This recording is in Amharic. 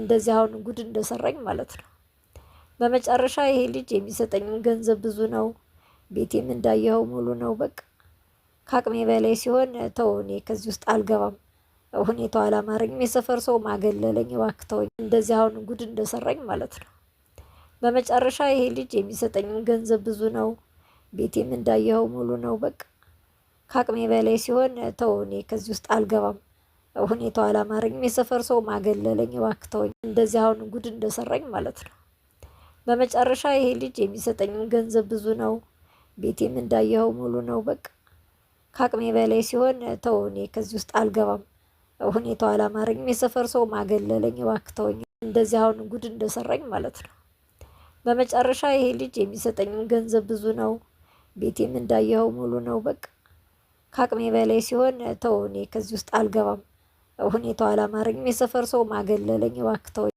እንደዚህ አሁን ጉድ እንደሰራኝ ማለት ነው። በመጨረሻ ይሄ ልጅ የሚሰጠኝ ገንዘብ ብዙ ነው፣ ቤቴም እንዳየኸው ሙሉ ነው። በቃ ከአቅሜ በላይ ሲሆን ተው፣ እኔ ከዚህ ውስጥ አልገባም፣ ሁኔታው አላማረኝም፣ የሰፈር ሰው ማገለለኝ፣ እባክህ ተወኝ። እንደዚህ አሁን ጉድ እንደሰራኝ ማለት ነው። በመጨረሻ ይሄ ልጅ የሚሰጠኝ ገንዘብ ብዙ ነው፣ ቤቴም እንዳየኸው ሙሉ ነው። በቃ ከአቅሜ በላይ ሲሆን ተው፣ እኔ ከዚህ ውስጥ አልገባም፣ ሁኔታው አላማረኝም፣ የሰፈር ሰው ማገለለኝ፣ እባክህ ተወኝ። እንደዚህ አሁን ጉድ እንደሰራኝ ማለት ነው። በመጨረሻ ይሄ ልጅ የሚሰጠኝ ገንዘብ ብዙ ነው፣ ቤቴም እንዳየኸው ሙሉ ነው። በቃ ከአቅሜ በላይ ሲሆን ተው፣ እኔ ከዚህ ውስጥ አልገባም፣ ሁኔታው አላማረኝም፣ የሰፈር ሰው ማገለለኝ፣ እባክህ ተወኝ። እንደዚህ አሁን ጉድ እንደሰራኝ ማለት ነው። በመጨረሻ ይሄ ልጅ የሚሰጠኝ ገንዘብ ብዙ ነው፣ ቤቴም እንዳየኸው ሙሉ ነው። በቃ ከአቅሜ በላይ ሲሆን ተው፣ እኔ ከዚህ ውስጥ አልገባም፣ ሁኔታው አላማረኝም፣ የሰፈር ሰው ማገለለኝ፣ እባክህ ተወኝ።